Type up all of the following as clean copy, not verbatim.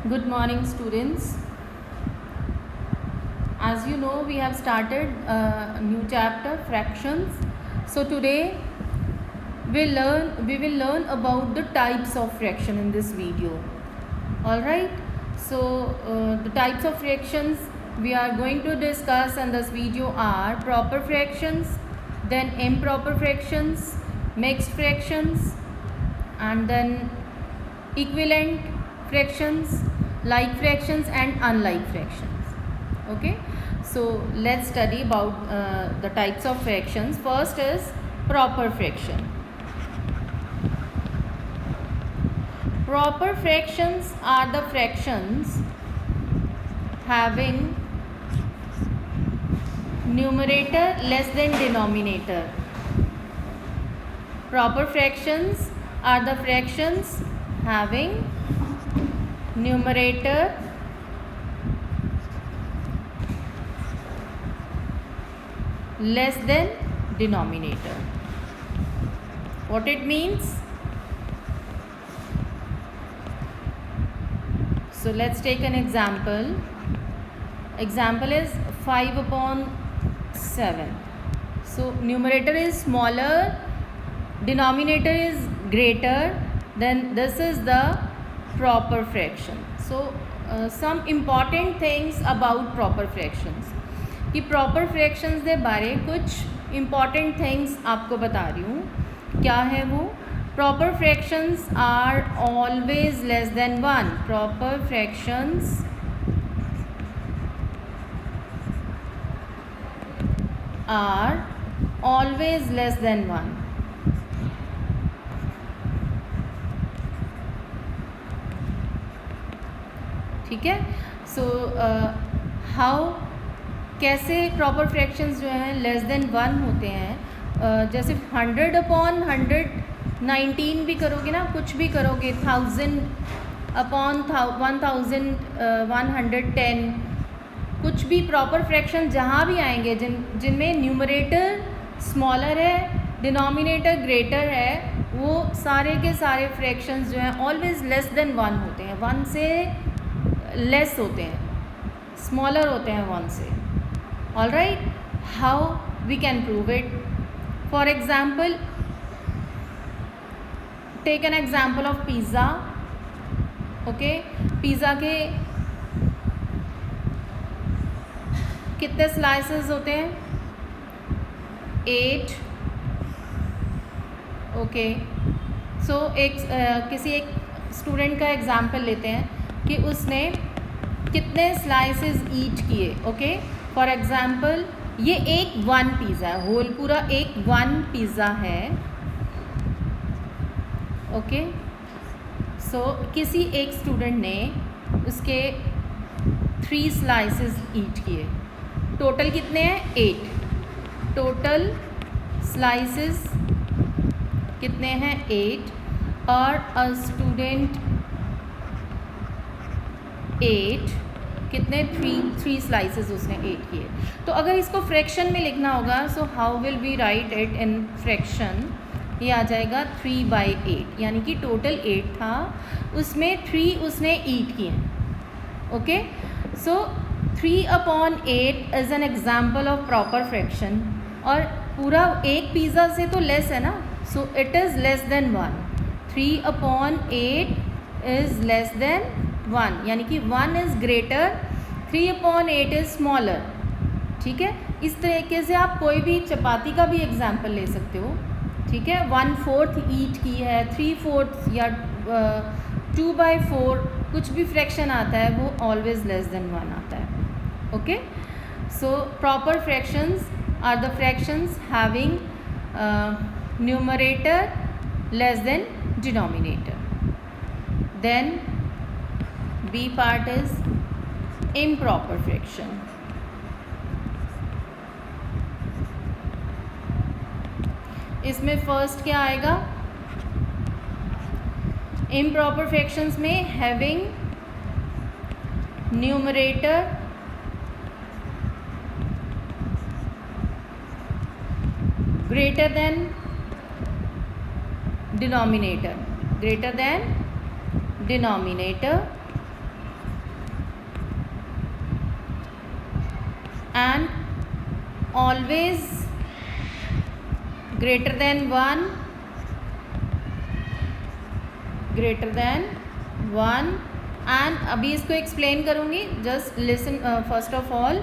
Good morning, students. As you know, we have started a new chapter, fractions. So today we will learn about the types of fraction in this video. All right. So the types of fractions we are going to discuss in this video are proper fractions, then improper fractions, mixed fractions, and then equivalent fractions, like fractions and unlike fractions. Okay, so let's study about the types of fractions. First is proper fraction. Proper fractions are the fractions having numerator less than denominator. Proper fractions are the fractions having numerator less than denominator. What it means? So let's take an example. Example is 5 upon 7. So numerator is smaller, denominator is greater, then this is the proper fraction. So some important things about proper fractions. कि proper fractions के बारे कुछ important things आपको बता रही हूँ. क्या है वो? Proper fractions are always less than 1. Proper fractions are always less than 1. ठीक है. सो हाउ कैसे प्रॉपर फ्रैक्शंस जो हैं लेस देन 1 होते हैं. जैसे 100 अपॉन 119 भी करोगे ना, कुछ भी करोगे, 1000 अपॉन 1110, कुछ भी प्रॉपर फ्रैक्शन जहाँ भी आएंगे जिनमें न्यूमरेटर स्मॉलर है, डिनोमिनेटर ग्रेटर है, वो सारे के सारे फ्रैक्शंस जो हैं ऑलवेज लेस देन 1 होते हैं. 1 से लेस होते हैं, स्मॉलर होते हैं 1 से. All right, how we can prove it? For example, take an example of pizza. Okay, pizza के कितने स्लाइसेस होते हैं? 8. ओके, सो किसी एक स्टूडेंट का एग्जाम्पल लेते हैं कि उसने कितने स्लाइसेस ईट किए. ओके, फॉर एग्जाम्पल ये एक 1 पिज़्ज़ा है, होल पूरा एक 1 पिज़्ज़ा है. ओके, सो किसी एक स्टूडेंट ने उसके 3 स्लाइसेस ईट किए. टोटल कितने हैं? 8. टोटल स्लाइसेस कितने हैं? 8. और अ स्टूडेंट 8 कितने? 3 स्लाइसेस उसने 8 किए. तो अगर इसको फ्रैक्शन में लिखना होगा, so how will we write it in fraction? ये आ जाएगा 3/8, यानी कि टोटल 8 था, उसमें 3 उसने ईट किए. Okay, so 3/8 is an example of proper fraction. और पूरा एक पिज़्ज़ा से तो लेस है ना, so it is less than 1. 3/8 is less than 1, यानी कि 1 इज़ ग्रेटर, 3/8 इज़ स्मॉलर. ठीक है, इस तरीके से आप कोई भी चपाती का भी एग्जाम्पल ले सकते हो. ठीक है, 1/4 ईट की है, 3/4 या 2/4, कुछ भी फ्रैक्शन आता है वो ऑलवेज लेस देन 1 आता है. Okay, so proper fractions are the fractions having numerator less than denominator. Then B part is improper fraction. इसमें फर्स्ट क्या आएगा? improper fractions में having numerator greater than denominator, greater than denominator and always greater than 1, greater than 1. And अभी इसको explain करूँगी, just listen first of all.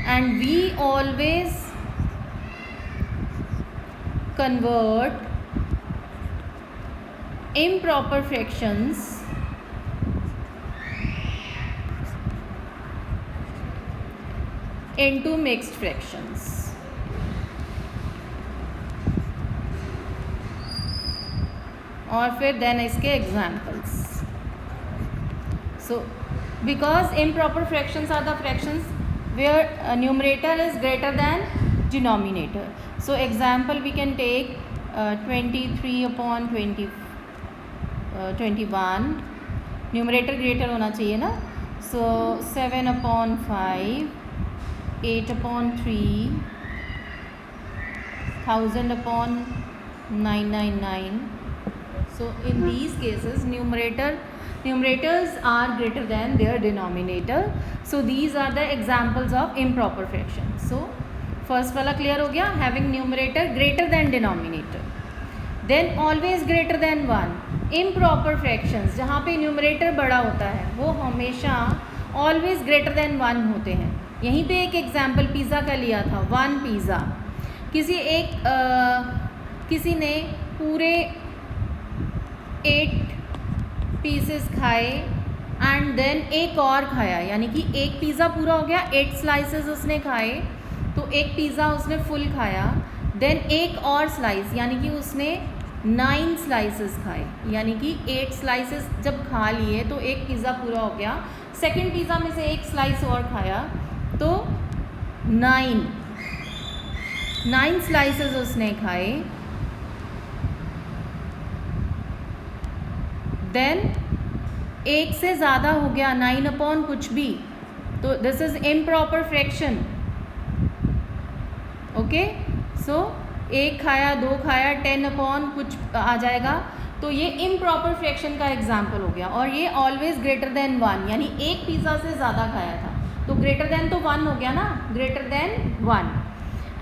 And we always convert improper fractions into mixed fractions. और फिर then इसके examples. So because improper fractions are the fractions where numerator is greater than denominator. So example we can take 23/21. Numerator greater होना चाहिए ना. सो 7/5, 8/3, 1000/999. So in these cases numerators are greater than their denominator. So these are the examples of improper fractions. So first वाला clear हो गया, having numerator greater than denominator. Then always greater than 1. improper fractions जहाँ पे numerator बड़ा होता है वो हमेशा always greater than 1 होते हैं. यहीं पे एक एग्जाम्पल पिज़्ज़ा का लिया था. 1 पिज़्ज़ा, किसी ने पूरे 8 पीसेस खाए एंड देन एक और खाया, यानी कि एक पिज़्ज़ा पूरा हो गया, 8 स्लाइसेस उसने खाए, तो एक पिज़्ज़ा उसने फुल खाया. देन एक और स्लाइस, यानी कि उसने 9 स्लाइसेस खाए, यानी कि 8 स्लाइसेस जब खा लिए तो एक पिज़्ज़ा पूरा हो गया. सेकंड पिज़्ज़ा में से एक स्लाइस और खाया तो 9 स्लाइसेस उसने खाए. देन एक से ज़्यादा हो गया, 9 कुछ भी, तो this is improper fraction. Okay, so 1 खाया, 2 खाया, 10 कुछ आ जाएगा, तो ये इम्प्रॉपर फ्रैक्शन का एग्जाम्पल हो गया. और ये ऑलवेज ग्रेटर देन 1, यानी एक पिज़्ज़ा से ज़्यादा खाया था, तो ग्रेटर देन तो 1 हो गया ना, greater than 1.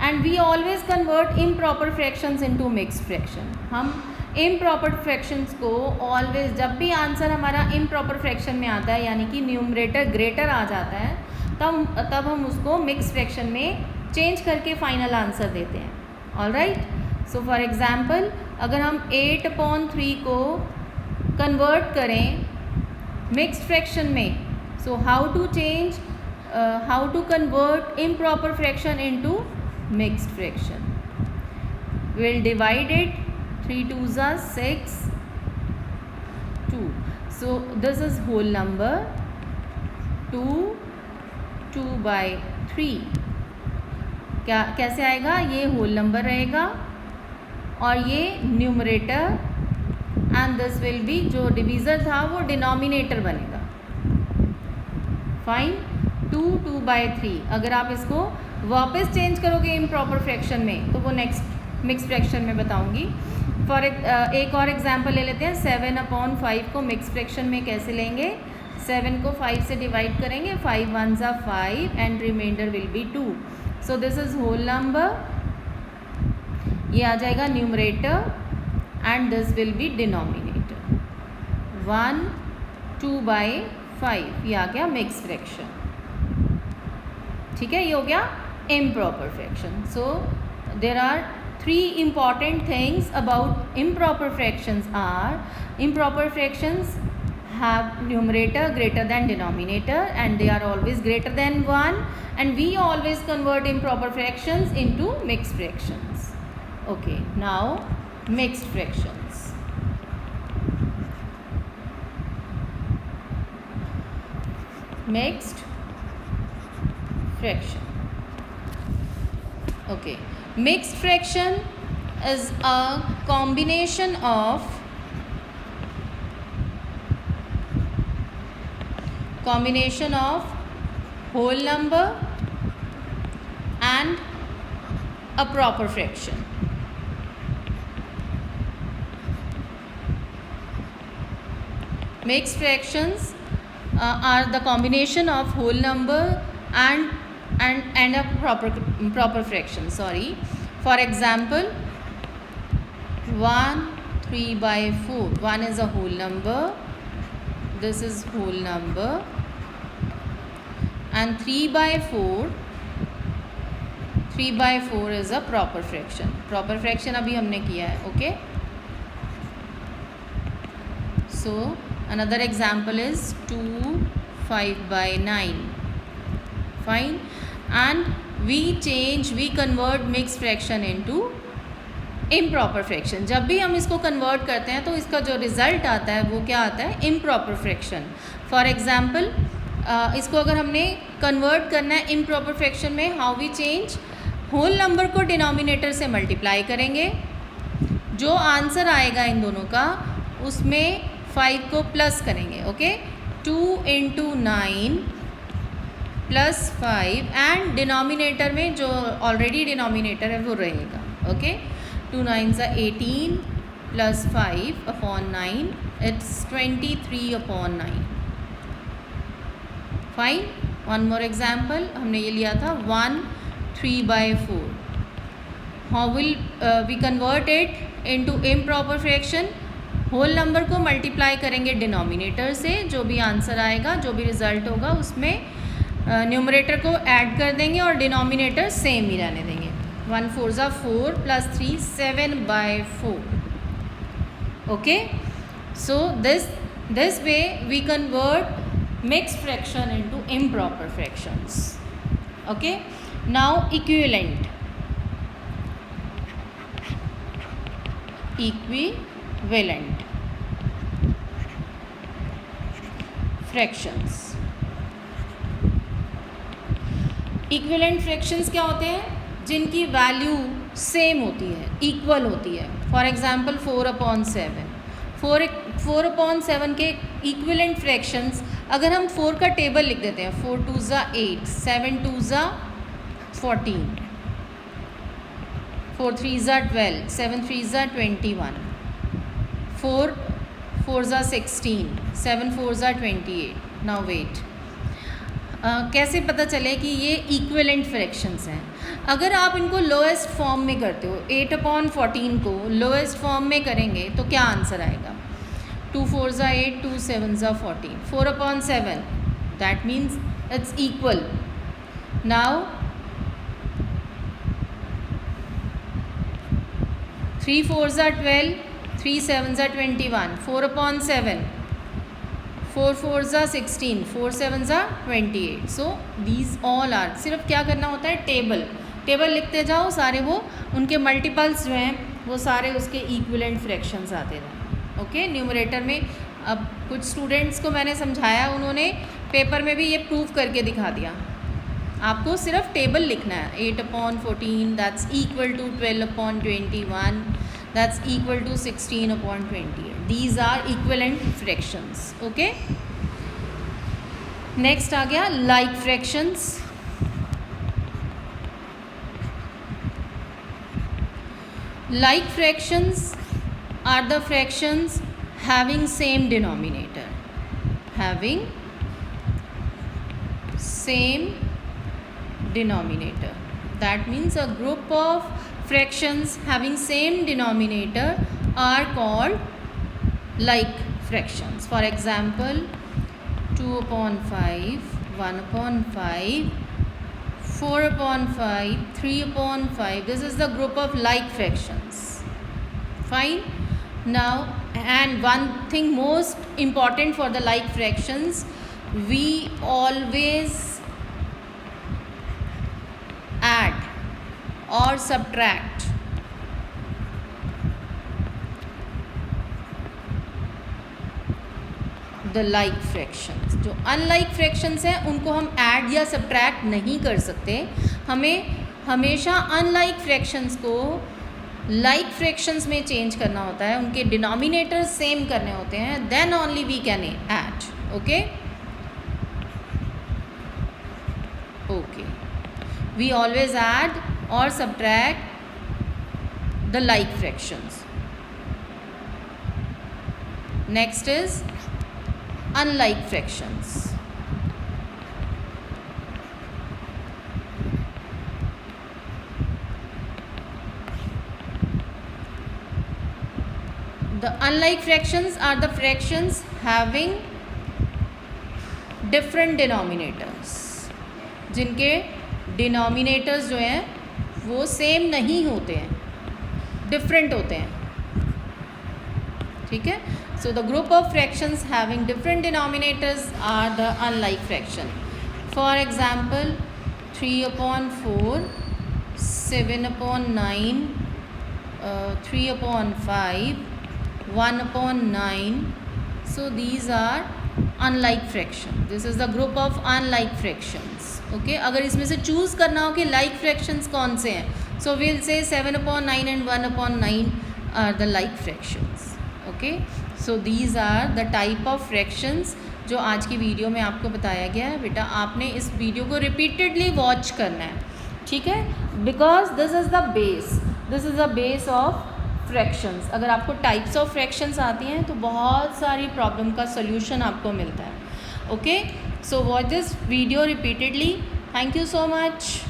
And we always convert improper fractions into mixed fraction. हम इम्प्रॉपर फ्रैक्शंस को ऑलवेज, जब भी आंसर हमारा इम्प्रॉपर फ्रैक्शन में आता है, यानी कि न्यूमरेटर ग्रेटर आ जाता है, तब हम उसको मिक्स फ्रैक्शन में चेंज करके फाइनल आंसर देते हैं. ऑलराइट. सो फॉर एग्जाम्पल अगर हम 8/3 को कन्वर्ट करें मिक्स्ड फ्रैक्शन में, so how to convert improper fraction into mixed fraction. Will divide it, 3 2s are 6, 2. So this is whole number 2/3. कैसे आएगा, ये होल नंबर रहेगा और ये numerator and this will B, जो डिवीज़र था वो डिनोमिनेटर बनेगा. फाइन. 2/3. अगर आप इसको वापस चेंज करोगे इम्प्रॉपर फ्रैक्शन में तो वो नेक्स्ट मिक्स फ्रैक्शन में बताऊंगी. फॉर एक और एग्जांपल ले लेते हैं. 7/5 को मिक्स फ्रैक्शन में कैसे लेंगे. 7 को 5 से डिवाइड करेंगे, 5 1s are 5 and remainder will be 2. So this is whole number, ये आ जाएगा numerator and this will be denominator. 1 2/5 ये आ गया मिक्स फ्रैक्शन. ठीक है, ये हो गया improper fraction. So there are 3 important things about improper fractions are: improper fractions have numerator greater than denominator and they are always greater than 1, and we always convert improper fractions into mixed fractions. Okay, now mixed fractions. Mixed fraction. Okay, mixed fraction is a combination of whole number and a proper fraction. Mixed fractions are the combination of whole number and and a proper fraction, sorry. For example, 1 3/4, 1 is a whole number, this is whole number, and 3/4 is a proper fraction. Proper fraction अभी हमने किया है. Okay, so another example is 2 5/9. Fine. And we convert mixed fraction into improper fraction. जब भी हम इसको convert करते हैं तो इसका जो रिज़ल्ट आता है वो क्या आता है? improper fraction. फॉर एग्ज़ाम्पल इसको अगर हमने कन्वर्ट करना है improper fraction में, how we change? Whole number को डिनोमिनेटर से मल्टीप्लाई करेंगे, जो आंसर आएगा इन दोनों का उसमें 5 को प्लस करेंगे. ओके, 2 × 9 + 5 एंड डिनोमिनेटर में जो ऑलरेडी डिनोमिनेटर है वो रहेगा. Okay, 2 9s are 18 + 5/9, it's 23/9. Fine. One more example, हमने ये लिया था 1 3/4. How will we convert it into improper fraction? Whole number को मल्टीप्लाई करेंगे डिनोमिनेटर से, जो भी आंसर आएगा, जो भी रिजल्ट होगा उसमें न्यूमरेटर को ऐड कर देंगे और डिनोमिनेटर सेम ही रहने देंगे. 1 4s are 4 + 3 7/4. Okay, so this way we convert mixed fraction into improper fractions. Okay, now equivalent fractions. Equivalent fractions क्या होते हैं? जिनकी वैल्यू सेम होती है, इक्वल होती है. For example 4/7. 4/7 के इक्विवेलेंट फ्रैक्शंस अगर हम 4 का टेबल लिख देते हैं, 4 2s are 8, 7 2s are 14, 4 3s are 12, 7 3s are 21, 4 4s are 16, 7 4s are 28. Now wait, कैसे पता चले कि ये इक्विवेलेंट फ्रैक्शंस हैं? अगर आप इनको लोएस्ट फॉर्म में करते हो, 8/14 को लोएस्ट फॉर्म में करेंगे तो क्या आंसर आएगा? 2 4s are 8, 2 7s are 14. 4/7, that means it's equal. Now 3 4s are 12, 3 7s are 21. 4/7, 4 4s are 16, 4 7s are 28. So these all are, सिर्फ क्या करना होता है? टेबल लिखते जाओ, सारे वो उनके मल्टीपल्स जो हैं वो सारे उसके इक्विवेलेंट फ्रैक्शंस आते हैं. ओके, न्यूमरेटर में. अब कुछ स्टूडेंट्स को मैंने समझाया, उन्होंने पेपर में भी ये प्रूव करके दिखा दिया. आपको सिर्फ टेबल लिखना है. 8/14 that's equal to 12/21, that's equal to 16/28. These are equivalent fractions. Okay, next आ गया like fractions. Like fractions are the fractions having same denominator. Having same denominator. That means a group of fractions having same denominator are called like fractions. For example, 2/5, 1/5, 4/5, 3/5. This is the group of like fractions. Fine. Now, and one thing most important for the like fractions, we always add और subtract the like fractions. जो unlike fractions हैं उनको हम add या subtract नहीं कर सकते. हमें हमेशा unlike fractions को like fractions में change करना होता है, उनके denominator same करने होते हैं, then only we can add. Okay, okay, we always add or subtract the like fractions. Next is unlike fractions. The unlike fractions are the fractions having different denominators, जिनके denominators जो हैं वो same नहीं होते हैं, डिफरेंट होते हैं, ठीक है. So the group of fractions having different denominators are the unlike fraction. For example 3/4, 7/9, 3/5, 1/9. So these are unlike fraction. This is the group of unlike fractions. Okay, अगर इसमें से चूज़ करना हो कि like fractions कौन से हैं, so we'll say 7/9 and 1/9 are the like fractions. Okay, so these are the type of fractions जो आज की वीडियो में आपको बताया गया है. बेटा आपने इस वीडियो को रिपीटेडली वॉच करना है, ठीक है, because this is the base of fractions. अगर आपको टाइप्स ऑफ फ्रैक्शंस आती हैं तो बहुत सारी प्रॉब्लम का सोल्यूशन आपको मिलता है. Okay, so watch this video repeatedly. Thank you so much.